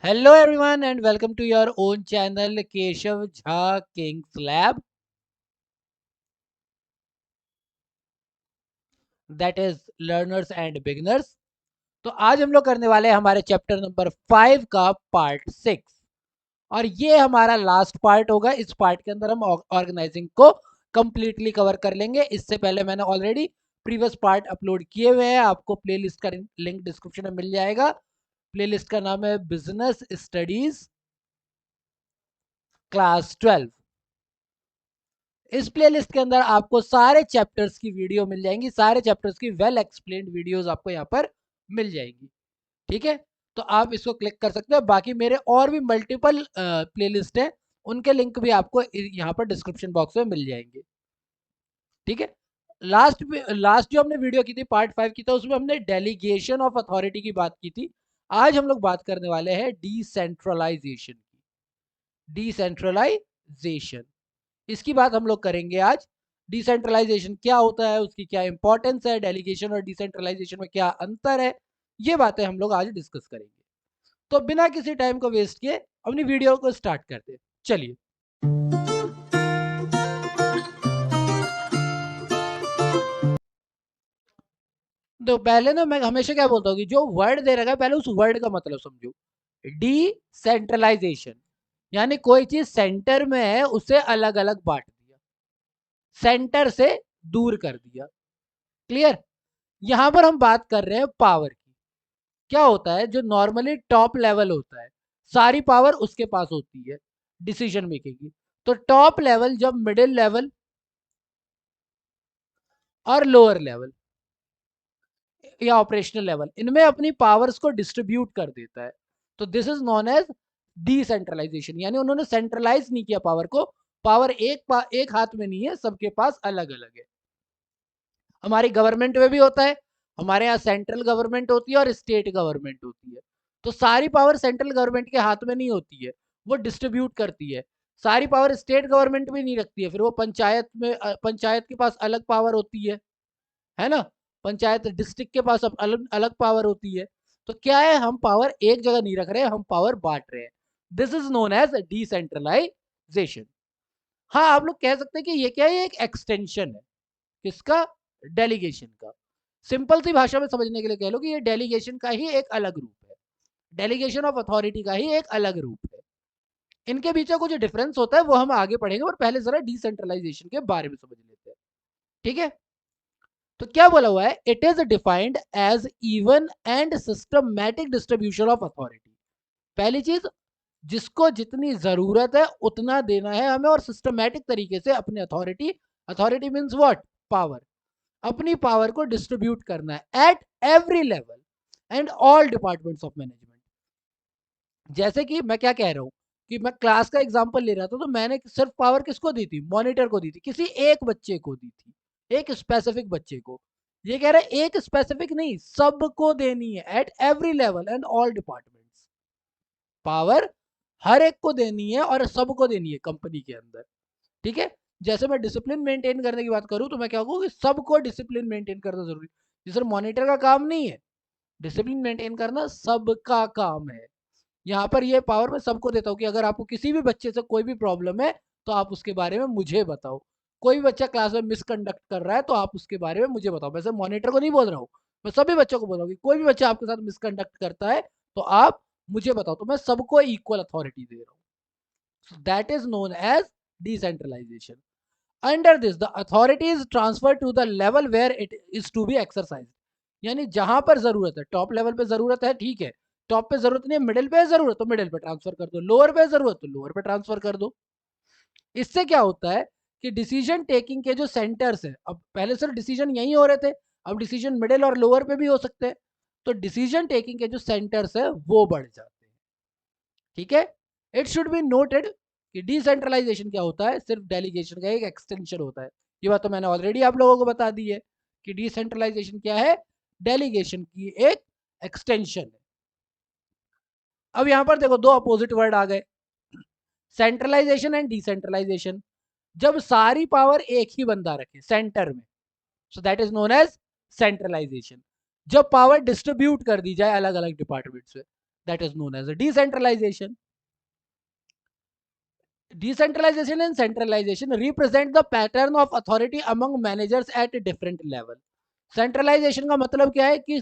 Hello everyone and welcome to your own channel Keshav Jha King's Lab, that is learners and beginners। तो आज हम लोग करने वाले हैं हमारे चैप्टर नंबर 5 का पार्ट 6 और ये हमारा लास्ट पार्ट होगा। इस पार्ट के अंदर हम ऑर्गेनाइजिंग को कंप्लीटली कवर कर लेंगे। इससे पहले मैंने ऑलरेडी प्रीवियस पार्ट अपलोड किए हुए हैं, आपको प्लेलिस्ट का लिंक डिस्क्रिप्शन में मिल जाएगा। प्लेलिस्ट का नाम है बिजनेस स्टडीज क्लास 12। इस प्लेलिस्ट के अंदर आपको सारे चैप्टर्स की वीडियो मिल जाएंगी, सारे चैप्टर्स की वेल एक्सप्लेन्ड वीडियोस आपको यहाँ पर मिल जाएंगी। ठीक है, तो आप इसको क्लिक कर सकते हैं। बाकी मेरे और भी मल्टीपल प्लेलिस्ट है, उनके लिंक भी आपको यहाँ पर डिस्क्रिप्शन बॉक्स में मिल जाएंगे। ठीक है, लास्ट जो हमने वीडियो की थी पार्ट 5 की, था उसमें हमने डेलीगेशन ऑफ अथॉरिटी की बात की थी। आज हम लोग बात करने वाले हैं डिसेंट्रलाइजेशन की। डिसेंट्रलाइजेशन, इसकी बात हम लोग करेंगे आज। डिसेंट्रलाइजेशन क्या होता है, उसकी क्या इंपॉर्टेंस है, डेलीगेशन और डिसेंट्रलाइजेशन में क्या अंतर है, ये बातें हम लोग आज डिस्कस करेंगे। तो बिना किसी टाइम को वेस्ट किए अपनी वीडियो को स्टार्ट करते हैं। चलिए, तो पहले ना मैं हमेशा क्या बोलता हूँ कि जो वर्ड दे रखा है पहले उस वर्ड का मतलब समझो। डिसेंट्रलाइजेशन यानी कोई चीज सेंटर में है उसे अलग अलग बांट दिया, सेंटर से दूर कर दिया। क्लियर? यहां पर हम बात कर रहे हैं पावर की। क्या होता है, जो नॉर्मली टॉप लेवल होता है सारी पावर उसके पास होती है डिसीजन मेकिंग की। तो टॉप लेवल जब मिडिल लेवल और लोअर लेवल या ऑपरेशनल लेवल इनमें अपनी पावर्स को डिस्ट्रीब्यूट कर देता है, तो this is known as decentralisation. यानी उन्होंने सेंट्रलाइज नहीं किया पावर को, पावर एक हाथ में नहीं है, सबके पास अलग अलग है। हमारी गवर्नमेंट में भी होता है, हमारे यहाँ सेंट्रल गवर्नमेंट होती है और स्टेट गवर्नमेंट होती है। तो सारी पावर सेंट्रल गवर्नमेंट के हाथ में नहीं होती है, वो डिस्ट्रीब्यूट करती है। सारी पावर स्टेट गवर्नमेंट भी नहीं रखती है, फिर वो पंचायत में पंचायत के पास अलग पावर होती है ना। पंचायत डिस्ट्रिक्ट के पास अब अलग अलग पावर होती है। तो क्या है, हम पावर एक जगह नहीं रख रहे, हम पावर बांट रहे हैं। This is known as decentralisation. हाँ, आप लोग कह सकते हैं कि ये क्या है, ये एक एक्सटेंशन है किसका, डेलीगेशन का। सिंपल सी भाषा में समझने के लिए कह लो कि ये डेलीगेशन का ही एक अलग रूप है, डेलीगेशन ऑफ अथॉरिटी का ही एक अलग रूप है। इनके बीच में कुछ डिफरेंस होता है वो हम आगे पढ़ेंगे, और पहले जरा डिसेंट्रलाइजेशन के बारे में समझ लेते हैं। ठीक है, तो क्या बोला हुआ है, it is defined as even and systematic distribution of authority. पहली चीज, जिसको जितनी जरूरत है उतना देना है हमें, और सिस्टमैटिक तरीके से अपनी authority, authority means what, power, अपनी पावर को डिस्ट्रीब्यूट करना है at every level and all departments of management. जैसे कि मैं क्या कह रहा हूं कि मैं क्लास का एग्जांपल ले रहा था, तो मैंने सिर्फ पावर किसको दी थी, मॉनिटर को दी थी, किसी एक बच्चे को दी थी, एक स्पेसिफिक बच्चे को। ये कह रहा है एक स्पेसिफिक नहीं, सबको देनी है at every level and all departments. Power हर एक को देनी है और सबको देनी है कंपनी के अंदर। ठीक है, जैसे मैं डिसिप्लिन मेंटेन करने की बात करूं तो मैं क्या कहूँ कि सबको डिसिप्लिन मेंटेन करना जरूरी। जैसे मॉनिटर का काम नहीं है डिसिप्लिन मेंटेन करना, सबका काम है। यहाँ पर ये पावर मैं सबको देता हूँ कि अगर आपको किसी भी बच्चे से कोई भी प्रॉब्लम है तो आप उसके बारे में मुझे बताओ। कोई भी बच्चा क्लास में मिसकंडक्ट कर रहा है तो आप उसके बारे में मुझे बताओ। वैसे मॉनिटर को नहीं बोल रहा हूँ, मैं सभी बच्चों को बोल रहा हूँ कि कोई भी बच्चा आपके साथ मिसकंडक्ट करता है तो आप मुझे बताओ। तो मैं सबको इक्वल अथॉरिटी दे रहा हूँ। That is known as decentralisation. Under this the authority is transfer to the level where it is to be exercise. यानी जहां पर जरूरत है, टॉप लेवल पे जरूरत है, ठीक है, टॉप पे जरूरत नहीं है, मिडिल पे जरूरत तो मिडिल पे ट्रांसफर कर दो, लोअर पे जरूरत तो लोअर पे ट्रांसफर कर दो। इससे क्या होता है कि डिसीजन टेकिंग के जो सेंटर्स है, अब पहले सिर्फ डिसीजन यही हो रहे थे, अब डिसीजन मिडिल और लोअर पे भी हो सकते हैं। तो डिसीजन टेकिंग के जो सेंटर्स है वो बढ़ जाते हैं। ठीक है, इट शुड बी नोटेड कि डिसेंट्रलाइजेशन क्या होता है, सिर्फ डेलीगेशन का एक एक्सटेंशन होता है। ये बात तो मैंने ऑलरेडी आप लोगों को बता दी है कि डिसेंट्रलाइजेशन क्या है, डेलीगेशन की एक एक्सटेंशन है। अब यहां पर देखो दो अपोजिट वर्ड आ गए, सेंट्रलाइजेशन एंड डिसेंट्रलाइजेशन। जब सारी पावर एक ही बंदा रखे सेंटर में, so that is known as centralisation. जब पावर डिस्ट्रीब्यूट कर दी जाए अलग अलग डिपार्टमेंट से, That is known as a decentralization. Decentralization and centralization represent the pattern of authority among managers at different level. Centralisation का मतलब क्या है कि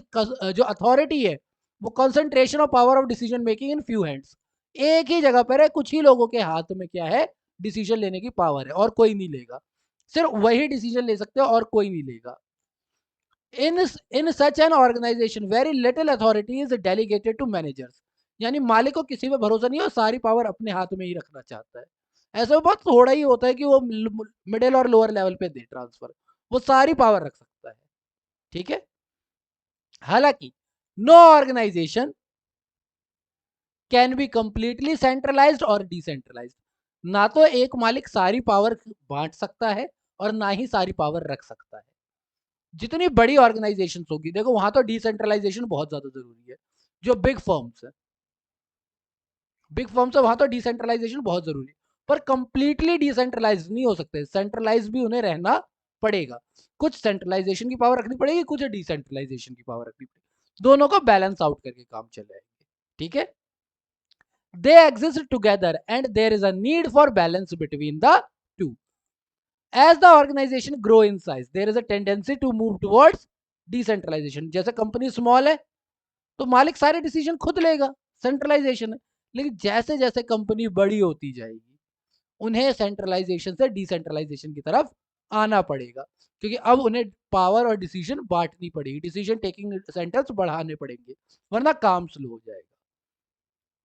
जो अथॉरिटी है वो concentration of power of decision making in few hands, एक ही जगह पर है, कुछ ही लोगों के हाथ में क्या है, डिसीजन लेने की पावर है और कोई नहीं लेगा, सिर्फ वही डिसीजन ले सकते हो और कोई नहीं लेगा. In such an organisation very little authority is delegated to managers. यानी मालिक को किसी पे भरोसा नहीं है, सारी पावर अपने हाथ में ही रखना चाहता है. ऐसा में बहुत थोड़ा ही होता है कि वो मिडिल और लोअर लेवल पे दे ट्रांसफर, वो सारी पावर रख सकता है. ठीक है. हालांकि no organisation can be completely centralised और डिसेंट्रलाइज्ड. ना तो एक मालिक सारी पावर बांट सकता है और ना ही सारी पावर रख सकता है. जितनी बड़ी ऑर्गेनाइजेशन होगी, देखो वहां तो डिसेंट्रलाइजेशन बहुत ज्यादा जरूरी है. जो बिग फर्म्स है वहां तो डिसेंट्रलाइजेशन बहुत जरूरी है, पर कंप्लीटली डिसेंट्रलाइज नहीं हो सकते, सेंट्रलाइज भी उन्हें रहना पड़ेगा. कुछ सेंट्रलाइजेशन की पावर रखनी पड़ेगी, कुछ डिसेंट्रलाइजेशन की पावर रखनी पड़ेगी, दोनों को बैलेंस आउट करके काम चलाएंगे. ठीक है. They exist together and there is a need for balance between the two. As the organization grow in size, there is a tendency to move towards decentralization. जैसे कंपनी स्मॉल है तो मालिक सारे डिसीजन खुद लेगा, सेंट्रलाइजेशन है. लेकिन जैसे जैसे कंपनी बड़ी होती जाएगी उन्हें सेंट्रलाइजेशन से डिसेंट्रलाइजेशन की तरफ आना पड़ेगा, क्योंकि अब उन्हें पावर और डिसीजन बांटनी पड़ेगी, डिसीजन टेकिंग सेंटर्स बढ़ाने पड़ेंगे, वरना काम स्लो हो जाएगा.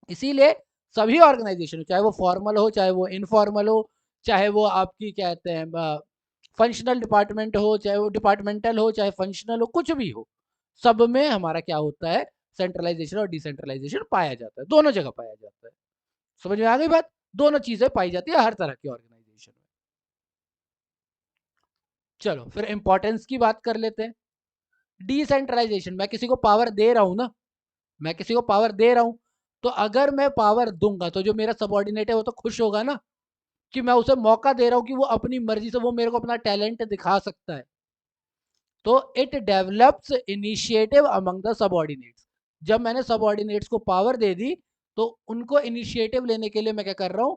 इसीलिए सभी ऑर्गेनाइजेशन, चाहे वो फॉर्मल हो चाहे वो इनफॉर्मल हो, चाहे वो आपकी कहते हैं फंक्शनल डिपार्टमेंट हो, चाहे वो डिपार्टमेंटल हो, चाहे फंक्शनल हो, कुछ भी हो, सब में हमारा क्या होता है, सेंट्रलाइजेशन और डिसेंट्रलाइजेशन पाया जाता है, दोनों जगह पाया जाता है. समझ में आ गई बात. दोनों चीजें पाई जाती है हर तरह की ऑर्गेनाइजेशन में. चलो फिर इंपॉर्टेंस की बात कर लेते हैं. डिसेंट्रलाइजेशन, मैं किसी को पावर दे रहा हूं ना, मैं किसी को पावर दे रहा हूं, तो अगर मैं पावर दूंगा तो जो मेरा सबॉर्डिनेट है वो तो खुश होगा ना, कि मैं उसे मौका दे रहा हूं कि वो अपनी मर्जी से वो मेरे को अपना टैलेंट दिखा सकता है. तो it develops initiative among the subordinates. जब मैंने सबॉर्डिनेट्स को पावर दे दी तो उनको इनिशिएटिव लेने के लिए मैं क्या कर रहा हूं,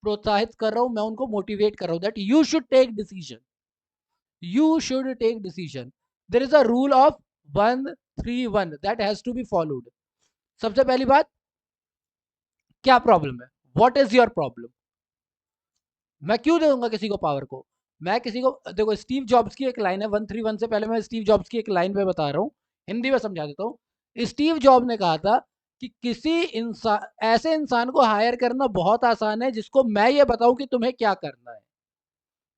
प्रोत्साहित कर रहा हूं, मैं उनको मोटिवेट कर रहा हूं that you should take decision, you should take decision. There is a rule of 1-3-1 that has to be followed. सबसे पहली बात, क्या प्रॉब्लम है, व्हाट इज योर प्रॉब्लम. मैं क्यों दूंगा किसी को पावर को, मैं किसी को, देखो स्टीव जॉब्स की एक लाइन है 1-3-1 से पहले मैं स्टीव जॉब्स की एक लाइन पे बता रहा हूँ, हिंदी में समझा देता हूँ. स्टीव जॉब ने कहा था कि किसी इंसान, ऐसे इंसान को हायर करना बहुत आसान है जिसको मैं ये बताऊं कि तुम्हें क्या करना है,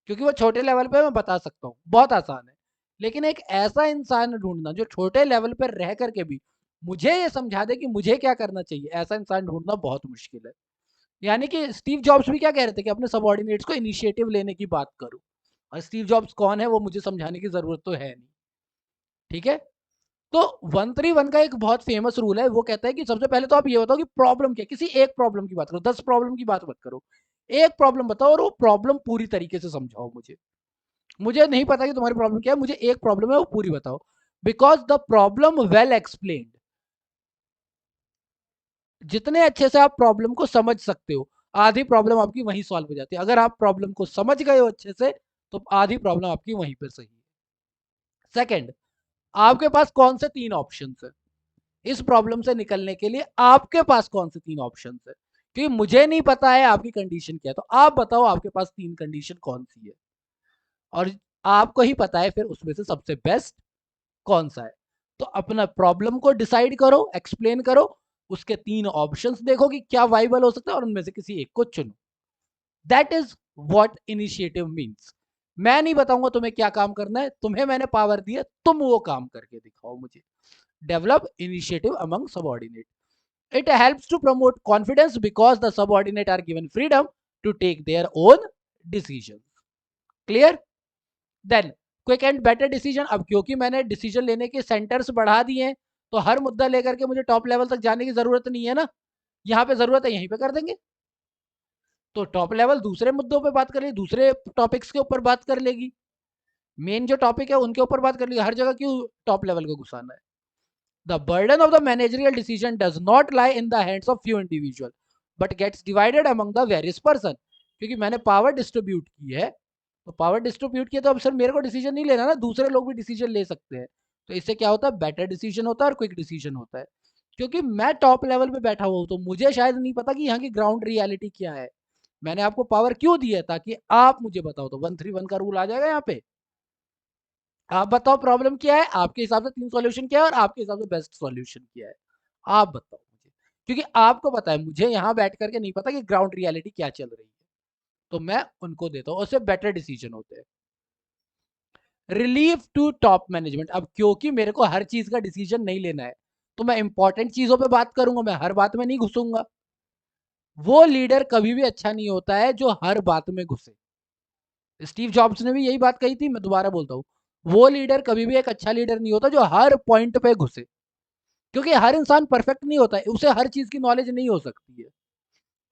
क्योंकि वो छोटे लेवल पे मैं बता सकता हूँ, बहुत आसान है. लेकिन एक ऐसा इंसान ढूंढना जो छोटे लेवल पर रह करके भी मुझे ये समझा दे कि मुझे क्या करना चाहिए, ऐसा इंसान ढूंढना बहुत मुश्किल है. यानी कि स्टीव जॉब्स भी क्या कह रहे थे कि अपने सबऑर्डिनेट्स को इनिशिएटिव लेने की बात करो, और स्टीव जॉब्स कौन है वो मुझे समझाने की जरूरत तो है नहीं. ठीक है. तो 1-3-1 का एक बहुत फेमस रूल है, वो कहता है कि सबसे पहले तो आप ये बताओ कि प्रॉब्लम क्या, किसी एक प्रॉब्लम की बात करो, 10 प्रॉब्लम की बात मत करो, एक प्रॉब्लम बताओ और वो प्रॉब्लम पूरी तरीके से समझाओ मुझे. मुझे नहीं पता कि तुम्हारी प्रॉब्लम क्या है, मुझे एक प्रॉब्लम है वो पूरी बताओ, because the problem well explained, जितने अच्छे से आप प्रॉब्लम को समझ सकते हो आधी प्रॉब्लम आपकी वहीं सॉल्व हो जाती है. अगर आप प्रॉब्लम को समझ गए हो अच्छे से तो आधी प्रॉब्लम आपकी वहीं पर सही है. सेकंड, आपके पास कौन से 3 ऑप्शंस है इस प्रॉब्लम से निकलने के लिए, आपके पास कौन से 3 ऑप्शंस है, क्योंकि मुझे नहीं पता है आपकी कंडीशन क्या है, तो आप बताओ आपके पास 3 कंडीशन कौन सी है, और आपको ही पता है फिर उसमें से सबसे बेस्ट कौन सा है. तो अपना प्रॉब्लम को डिसाइड करो, एक्सप्लेन करो, उसके 3 ऑप्शंस देखो कि क्या वाइबल हो सकता है और उनमें से किसी एक को चुनो. That is what initiative means. मैं नहीं बताऊंगा तुम्हें क्या काम करना है, तुम्हें मैंने पावर दी है, तुम वो काम करके दिखाओ मुझे. Develop initiative among subordinate. It helps to promote confidence because the subordinate are given freedom to take their own decision. Clear. Then quick and better decision. अब क्योंकि मैंने डिसीजन लेने के सेंटर्स बढ़ा दिए हैं तो हर मुद्दा लेकर के मुझे टॉप लेवल तक जाने की जरूरत नहीं है ना, यहाँ पे जरूरत है यहीं पे कर देंगे. तो टॉप लेवल दूसरे मुद्दों पे बात कर लेगी, दूसरे टॉपिक्स के ऊपर बात कर लेगी, मेन जो टॉपिक है उनके ऊपर बात कर लेगी, हर जगह क्यों टॉप लेवल को घुसाना है. The burden of the managerial decision does not lie in the hands of few individual but gets divided among the various person. क्योंकि मैंने पावर डिस्ट्रीब्यूट की है, तो पावर डिस्ट्रीब्यूट किया तो अब सर मेरे को डिसीजन नहीं लेना ना, दूसरे लोग भी डिसीजन ले सकते हैं। तो इससे क्या होता है, बेटर डिसीजन होता है और क्विक डिसीजन होता है। क्योंकि मैं टॉप लेवल पे बैठा हुआ हूँ तो मुझे शायद नहीं पता कि यहाँ की ग्राउंड रियलिटी क्या है। मैंने आपको पावर क्यों दी है, ताकि आप मुझे बताओ। तो 131 का रूल आ जाएगा यहाँ पे। आप बताओ प्रॉब्लम क्या है, आपके हिसाब से 3 सॉल्यूशन क्या है और आपके हिसाब से बेस्ट सॉल्यूशन क्या है। आप बताओ मुझे, क्योंकि आपको पता है, मुझे यहाँ बैठ करके नहीं पता कि ग्राउंड रियलिटी क्या चल रही है। तो मैं उनको देता हूँ, उससे बेटर डिसीजन होते हैं। Relief to top management. अब क्योंकि मेरे को हर चीज का डिसीजन नहीं लेना है, तो मैं इंपॉर्टेंट चीजों पे बात करूंगा, मैं हर बात में नहीं घुसूंगा। वो लीडर कभी भी अच्छा नहीं होता है जो हर बात में घुसे। स्टीव जॉब्स ने भी यही बात कही थी, मैं दोबारा बोलता हूँ, वो लीडर कभी भी एक अच्छा लीडर नहीं होता जो हर पॉइंट पे घुसे। क्योंकि हर इंसान परफेक्ट नहीं होता है, उसे हर चीज की नॉलेज नहीं हो सकती है।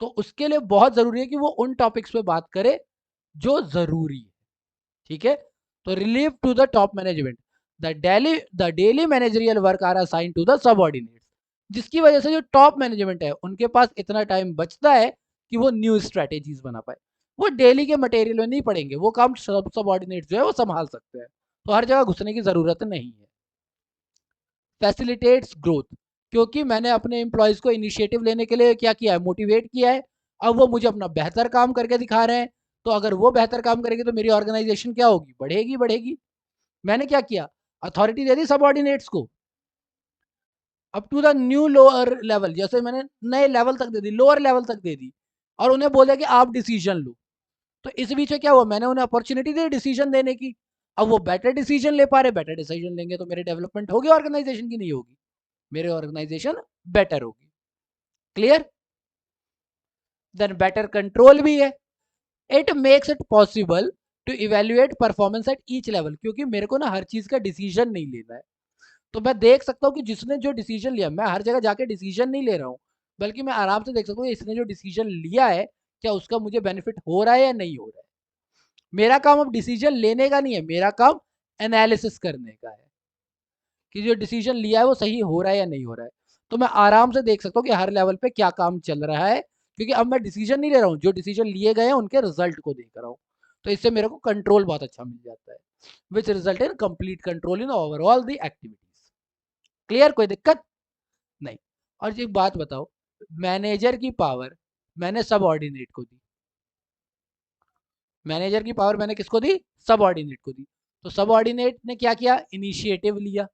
तो उसके लिए बहुत जरूरी है कि वो उन टॉपिक्स पे बात करे जो जरूरी है। ठीक है। तो relieve to the top management, the daily managerial work are assign to the subordinates. जिसकी वजह से जो टॉप मैनेजमेंट है उनके पास इतना टाइम बचता है कि वो न्यू स्ट्रेटेजीज बना पाए। वो डेली के मटेरियल में नहीं पड़ेंगे, वो काम सबऑर्डिनेट जो है वो संभाल सकते हैं। तो हर जगह घुसने की जरूरत नहीं है। फैसिलिटेट्स ग्रोथ, क्योंकि मैंने अपने एम्प्लॉयज को इनिशिएटिव लेने के लिए क्या किया है, मोटिवेट किया है। अब वो मुझे अपना बेहतर काम करके दिखा रहे हैं। तो अगर वो बेहतर काम करेंगे तो मेरी ऑर्गेनाइजेशन क्या होगी, बढ़ेगी बढ़ेगी। मैंने क्या किया, अथॉरिटी दे दी सबऑर्डिनेट्स को up to the new lower level. जैसे मैंने नए लेवल तक दे दी, लोअर लेवल तक दे दी, और उन्हें बोला कि आप डिसीजन लो। तो इस बीच में क्या हुआ, मैंने उन्हें अपॉर्चुनिटी दी डिसीजन देने की। अब वो बेटर डिसीजन ले पा रहे, बेटर डिसीजन लेंगे तो मेरे डेवलपमेंट होगी ऑर्गेनाइजेशन की, नहीं होगी, मेरे ऑर्गेनाइजेशन बेटर होगी। क्लियर। देन बेटर कंट्रोल भी है। It makes it possible to evaluate performance at each level, क्योंकि मेरे को ना हर चीज का डिसीजन नहीं लेना है। तो मैं देख सकता हूँ कि जिसने जो डिसीजन लिया, मैं हर जगह जाके डिसीजन नहीं ले रहा हूँ, बल्कि मैं आराम से देख सकता हूँ इसने जो डिसीजन लिया है क्या उसका मुझे बेनिफिट हो रहा है या नहीं हो रहा है। मेरा काम अब डिसीजन लेने का नहीं है, मेरा काम एनालिसिस करने का है कि जो डिसीजन लिया है वो सही हो रहा है या नहीं हो रहा है। तो मैं आराम से देख सकता हूँ कि हर लेवल पे क्या काम चल रहा है, क्योंकि अब मैं डिसीजन नहीं ले रहा हूँ, जो डिसीजन लिए गए हैं उनके रिजल्ट को देख रहा हूँ। तो इससे मेरे को कंट्रोल बहुत अच्छा मिल जाता है, which result in complete control in overall the activities. Clear, कोई दिक्कत नहीं। और एक बात बताओ, मैनेजर की पावर मैंने सब ऑर्डिनेट को दी, मैनेजर की पावर मैंने किसको दी, सब ऑर्डिनेट को दी। तो सब ऑर्डिनेट ने क्या किया, इनिशिएटिव लिया,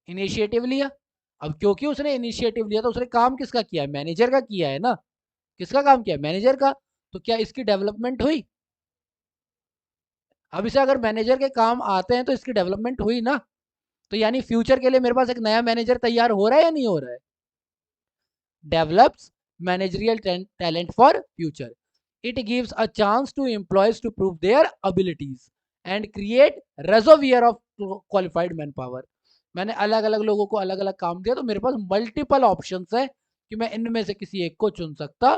इनिशिएटिव लिया। अब क्योंकि उसने इनिशिएटिव लिया तो उसने काम किसका किया है, मैनेजर का किया है ना। किसका काम किया, मैनेजर का। तो क्या इसकी डेवलपमेंट हुई। अब इसे अगर मैनेजर के काम आते हैं तो इसकी डेवलपमेंट हुई ना। तो यानी फ्यूचर के लिए मेरे पास एक नया मैनेजर तैयार हो रहा है या नहीं हो रहा है। Develops managerial talent for future. It gives a chance to employees to prove their abilities and create reservoir of qualified man power. मैंने अलग अलग लोगों को अलग अलग काम दिया, तो मेरे पास मल्टीपल ऑप्शंस है कि मैं इनमें से किसी एक को चुन सकता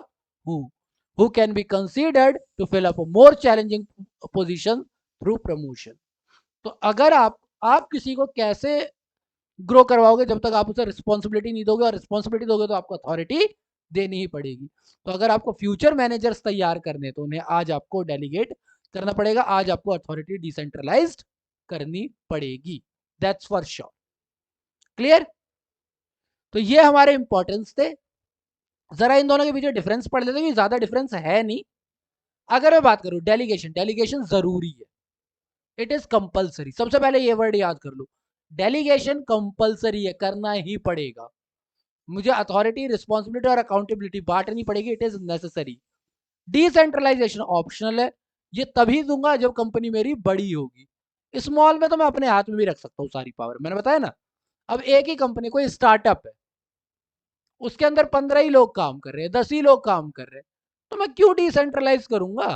हूँ, who can be considered to fill up more challenging position through promotion. तो अगर आप किसी को कैसे ग्रो करवाओगे, जब तक आप उसे रिस्पॉन्सिबिलिटी नहीं दोगे, और रिस्पॉन्सिबिलिटी दोगे तो आपको अथॉरिटी देनी ही पड़ेगी। तो अगर आपको फ्यूचर मैनेजर्स तैयार करने, तो उन्हें आज आपको डेलीगेट करना पड़ेगा, आज आपको अथॉरिटी डिसेंट्रलाइज्ड करनी पड़ेगी। That's for sure. क्लियर। तो ये हमारे इंपॉर्टेंस थे। जरा इन दोनों के बीच डिफरेंस पढ़ लेते हैं, ज्यादा डिफरेंस है नहीं। अगर मैं बात करूं डेलीगेशन, डेलीगेशन जरूरी है, इट इज कंपल्सरी। सबसे पहले ये वर्ड याद कर लो, डेलीगेशन कंपल्सरी है, करना ही पड़ेगा। मुझे अथॉरिटी, रिस्पॉन्सिबिलिटी और अकाउंटेबिलिटी बांटनी पड़ेगी, it is necessary. Decentralisation optional है, ये तभी दूंगा जब कंपनी मेरी बड़ी होगी। स्मॉल में तो मैं अपने हाथ में भी रख सकता हूँ सारी पावर, मैंने बताया ना। अब एक ही कंपनी, कोई स्टार्टअप है, उसके अंदर 15 ही लोग काम कर रहे हैं, 10 ही लोग काम कर रहे हैं, तो मैं क्यों डिसेंट्रलाइज करूंगा।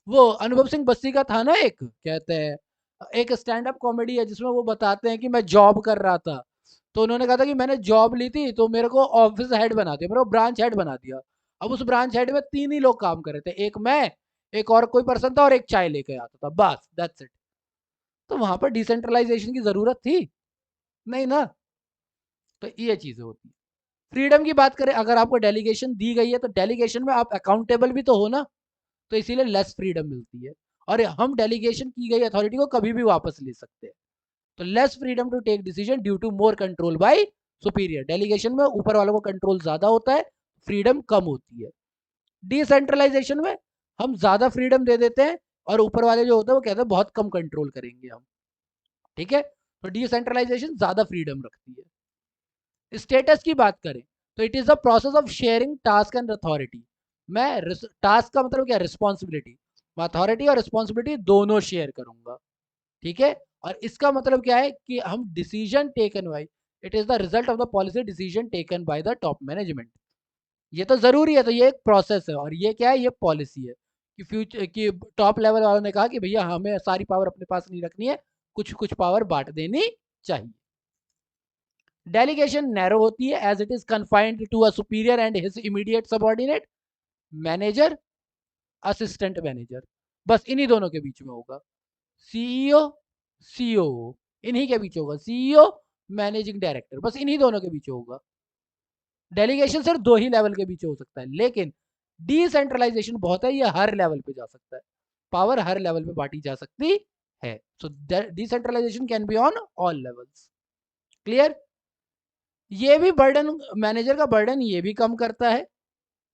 वो अनुभव सिंह बस्सी का था ना, एक कहते हैं, एक स्टैंड अप कॉमेडी है जिसमें वो बताते हैं कि मैं जॉब कर रहा था, तो उन्होंने कहा था कि मैंने जॉब ली थी तो मेरे को ऑफिस हेड बना दिया, मेरे को ब्रांच हेड बना दिया। अब उस ब्रांच हेड में 3 ही लोग काम कर रहे थे, एक मैं, एक और कोई पर्सन था, और एक चाय लेके आता था, बस दैट्स इट। तो वहां पर डिसेंट्रलाइजेशन की जरूरत थी। नहीं ना। तो ये चीजें होती है। फ्रीडम की बात करें, अगर आपको डेलीगेशन दी गई है तो डेलीगेशन में आप अकाउंटेबल भी तो हो ना, तो इसीलिए लेस फ्रीडम मिलती है। और हम डेलीगेशन की गई अथॉरिटी को कभी भी वापस ले सकते हैं। तो less freedom to take decision due to more control by superior. Delegation में ऊपर वालों को कंट्रोल ज्यादा होता है, फ्रीडम कम होती है। डिसेंट्रलाइजेशन में हम ज्यादा फ्रीडम दे देते हैं और ऊपर वाले जो होते हैं वो कहते हैं बहुत कम कंट्रोल करेंगे हम। ठीक है, तो डिसेंट्रलाइजेशन ज्यादा फ्रीडम रखती है। स्टेटस की बात करें तो it is the process of sharing task and authority. मैं टास्क का मतलब क्या, रिस्पॉन्सिबिलिटी, मैं अथॉरिटी और रिस्पॉन्सिबिलिटी दोनों शेयर करूंगा। ठीक है, और इसका मतलब क्या है कि हम decision taken by, it is the result of the policy decision taken by the top management. ये तो जरूरी है, तो ये एक प्रोसेस है और ये क्या है, ये पॉलिसी है कि फ्यूचर की टॉप लेवल वालों ने कहा कि भैया हमें सारी पावर अपने पास नहीं रखनी है, कुछ कुछ पावर बांट देनी चाहिए। डेलीगेशन नैरो होती है as it is confined to a superior and his immediate subordinate, manager, assistant manager, बस इन्हीं दोनों के बीच में होगा। सीईओ, सीओ, इन्हीं के बीच होगा। सीईओ, मैनेजिंग डायरेक्टर, बस इन्हीं दोनों के बीच होगा। डेलीगेशन सिर्फ दो ही लेवल के बीच हो सकता है, लेकिन डिसेंट्रलाइजेशन बहुत है, ये हर लेवल पे जा सकता है, पावर हर लेवल पे बांटी जा सकती है। So decentralisation can be on all levels. Clear. ये भी बर्डन, मैनेजर का बर्डन ये भी कम करता है,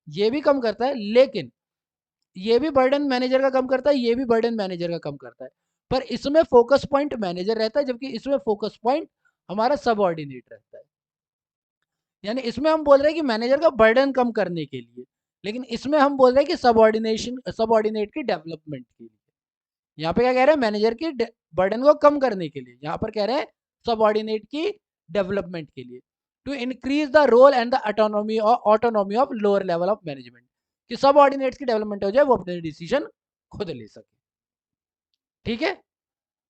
ये भी कम करता है, लेकिन ये भी बर्डन मैनेजर का कम करता है, ये भी बर्डन मैनेजर का कम करता है। पर इसमें फोकस पॉइंट मैनेजर रहता है, जबकि इसमें फोकस पॉइंट हमारा सबऑर्डिनेट रहता है। यानी इसमें हम बोल रहे हैं कि मैनेजर का बर्डन कम करने के लिए, लेकिन इसमें हम बोल रहे हैं कि सबऑर्डिनेट की डेवलपमेंट के लिए। यहाँ पे क्या कह रहे हैं, मैनेजर की बर्डन को कम करने के लिए, यहाँ पर कह रहे हैं सबऑर्डिनेट की डेवलपमेंट के लिए। To increase the role and the autonomy of lower level of management, कि सबऑर्डिनेट्स की डेवलपमेंट हो जाए, वो अपने डिसीजन खुद ले सके। ठीक है,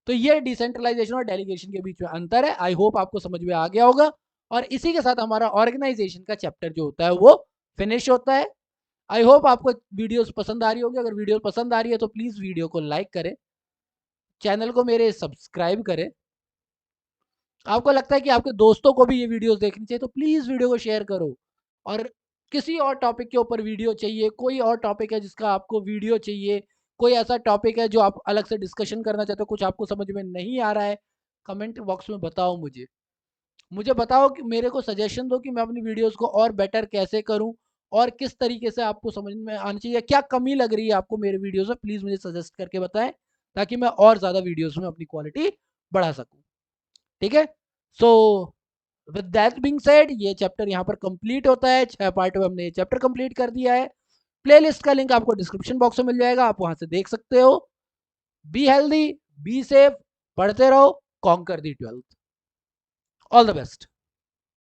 तो ये डिसेंट्रलाइजेशन और डेलीगेशन के बीच में अंतर है। आई होप आपको समझ में आ गया होगा। और इसी के साथ हमारा ऑर्गेनाइजेशन का चैप्टर जो होता है वो फिनिश होता है। आई होप आपको वीडियोस पसंद आ रही होगी। अगर वीडियो पसंद आ रही है तो प्लीज वीडियो को लाइक करें, चैनल को मेरे सब्सक्राइब करें। आपको लगता है कि आपके दोस्तों को भी ये वीडियोस देखनी चाहिए तो प्लीज वीडियो को शेयर करो। और किसी और टॉपिक के ऊपर वीडियो चाहिए, कोई और टॉपिक है जिसका आपको वीडियो चाहिए, कोई ऐसा टॉपिक है जो आप अलग से डिस्कशन करना चाहते हो, कुछ आपको समझ में नहीं आ रहा है, कमेंट बॉक्स में बताओ मुझे। मुझे बताओ कि मेरे को सजेशन दो कि मैं अपनी वीडियोस को और बेटर कैसे करूं, और किस तरीके से आपको समझ में आना चाहिए, क्या कमी लग रही है आपको मेरे वीडियोस में, प्लीज मुझे सजेस्ट करके बताएं, ताकि मैं और ज्यादा वीडियोस में अपनी क्वालिटी बढ़ा सकूं। ठीक है, so with that being said, ये चैप्टर यहाँ पर कंप्लीट होता है। 6 पार्ट में हमने ये चैप्टर कंप्लीट कर दिया है। प्लेलिस्ट का लिंक आपको डिस्क्रिप्शन बॉक्स में मिल जाएगा, आप वहां से देख सकते हो। बी हेल्दी, बी सेफ, पढ़ते रहो, conquer the 12th। All the best.